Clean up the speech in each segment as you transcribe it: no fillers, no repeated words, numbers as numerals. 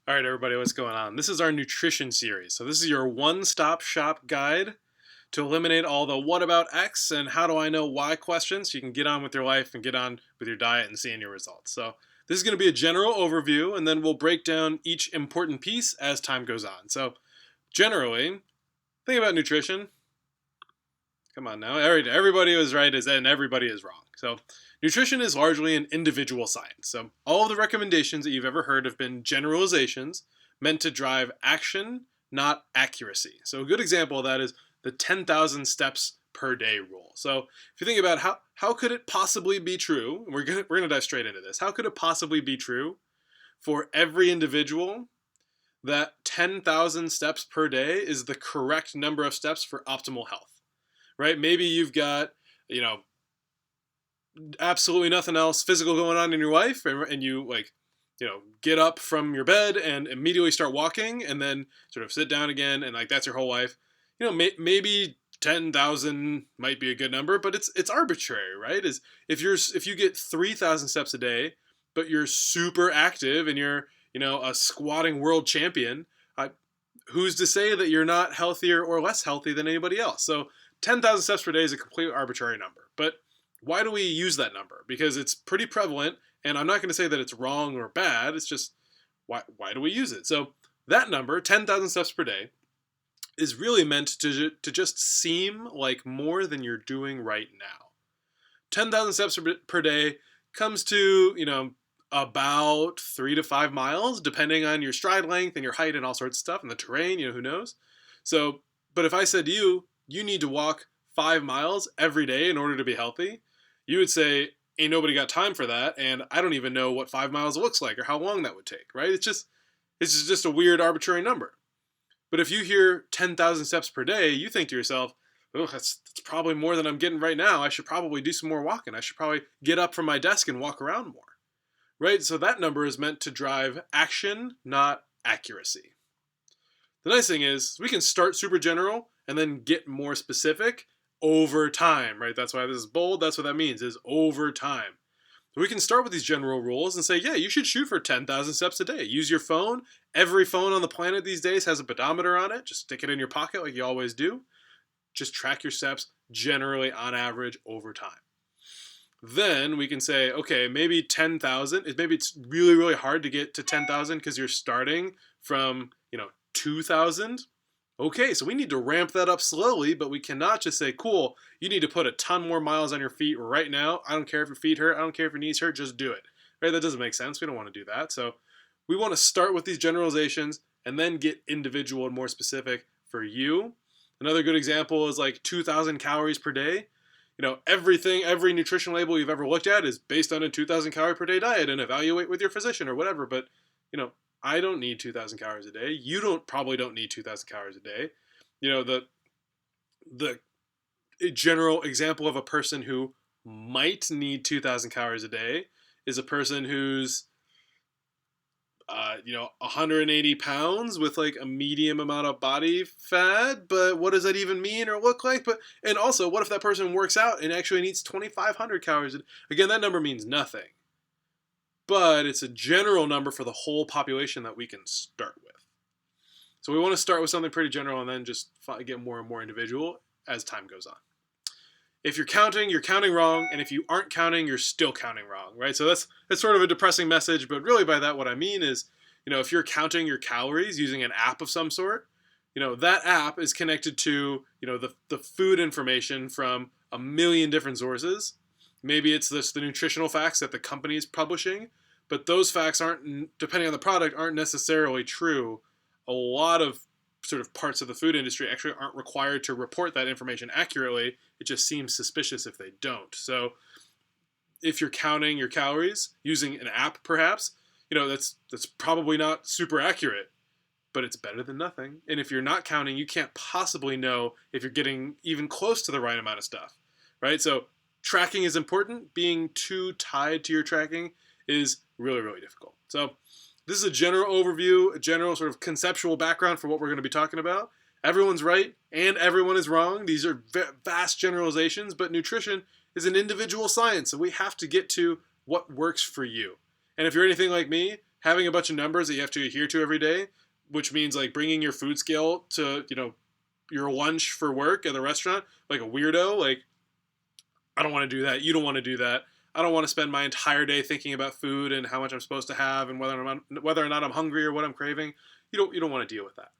All right, everybody, what's going on? This is our nutrition series. So, this is your one stop shop guide to eliminate all the what about X and how do I know why questions so you can get on with your life and get on with your diet and seeing your results. So, this is going to be a general overview, and then we'll break down each important piece as time goes on. So, generally, think about nutrition. Come on now. Everybody was right and everybody is wrong. So, nutrition is largely an individual science. So, all of the recommendations that you've ever heard have been generalizations meant to drive action, not accuracy. So, a good example of that is the 10,000 steps per day rule. So, if you think about how could it possibly be true, we're gonna dive straight into this. How could it possibly be true for every individual that 10,000 steps per day is the correct number of steps for optimal health? Right? Maybe you've got, you know, absolutely nothing else physical going on in your life, and you get up from your bed and immediately start walking, and then sort of sit down again, and like that's your whole life. Maybe 10,000 might be a good number, but it's arbitrary, right? Is if you get 3,000 steps a day, but you're super active and you're a squatting world champion, who's to say that you're not healthier or less healthy than anybody else? So 10,000 steps per day is a completely arbitrary number. But why do we use that number? Because it's pretty prevalent, and I'm not going to say that it's wrong or bad. It's just, why do we use it? So that number, 10,000 steps per day, is really meant to just seem like more than you're doing right now. 10,000 steps per day comes to, about 3 to 5 miles, depending on your stride length and your height and all sorts of stuff, and the terrain, who knows? So, but if I said to you need to walk 5 miles every day in order to be healthy, you would say, ain't nobody got time for that, and I don't even know what 5 miles looks like or how long that would take, right? It's just a weird arbitrary number. But if you hear 10,000 steps per day, you think to yourself, oh, that's probably more than I'm getting right now. I should probably do some more walking. I should probably get up from my desk and walk around more, right? So that number is meant to drive action, not accuracy. The nice thing is we can start super general and then get more specific over time, right? That's why this is bold. That's what that means, is over time. So we can start with these general rules and say, yeah, you should shoot for 10,000 steps a day. Use your phone. Every phone on the planet these days has a pedometer on it. Just stick it in your pocket like you always do. Just track your steps generally on average over time. Then we can say, okay, maybe 10,000. Maybe it's really, really hard to get to 10,000 because you're starting from, 2,000. Okay, so we need to ramp that up slowly, but we cannot just say, cool, you need to put a ton more miles on your feet right now. I don't care if your feet hurt. I don't care if your knees hurt. Just do it. Right? That doesn't make sense. We don't want to do that. So we want to start with these generalizations and then get individual and more specific for you. Another good example is like 2,000 calories per day. Every nutrition label you've ever looked at is based on a 2,000 calorie per day diet, and evaluate with your physician or whatever. But, I don't need 2,000 calories a day. You probably don't need 2,000 calories a day. The general example of a person who might need 2,000 calories a day is a person who's 180 pounds with like a medium amount of body fat. But what does that even mean or look like? And also, what if that person works out and actually needs 2,500 calories a day? Again, that number means nothing. But it's a general number for the whole population that we can start with. So we want to start with something pretty general and then just get more and more individual as time goes on. If you're counting wrong, and if you aren't counting, you're still counting wrong, right? So that's sort of a depressing message, but really by that what I mean is, if you're counting your calories using an app of some sort, that app is connected to, the food information from a million different sources. Maybe it's the nutritional facts that the company is publishing, but those facts aren't, depending on the product, aren't necessarily true. A lot of sort of parts of the food industry actually aren't required to report that information accurately. It just seems suspicious if they don't. So if you're counting your calories using an app, perhaps, that's probably not super accurate, but it's better than nothing. And if you're not counting, you can't possibly know if you're getting even close to the right amount of stuff, right? So tracking is important. Being too tied to your tracking is really, really difficult. So this is a general overview, a general sort of conceptual background for what we're going to be talking about. Everyone's right and everyone is wrong. These are vast generalizations, but nutrition is an individual science, so we have to get to what works for you. And if you're anything like me, having a bunch of numbers that you have to adhere to every day, which means like bringing your food scale to, your lunch for work at the restaurant, like a weirdo. Like, I don't want to do that. You don't want to do that. I don't want to spend my entire day thinking about food and how much I'm supposed to have and whether or not I'm hungry or what I'm craving. You don't want to deal with that.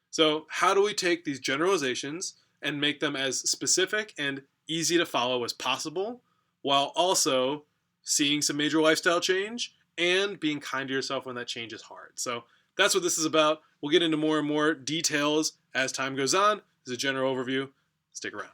So how do we take these generalizations and make them as specific and easy to follow as possible, while also seeing some major lifestyle change and being kind to yourself when that change is hard? So that's what this is about. We'll get into more and more details as time goes on. This is a general overview. Stick around.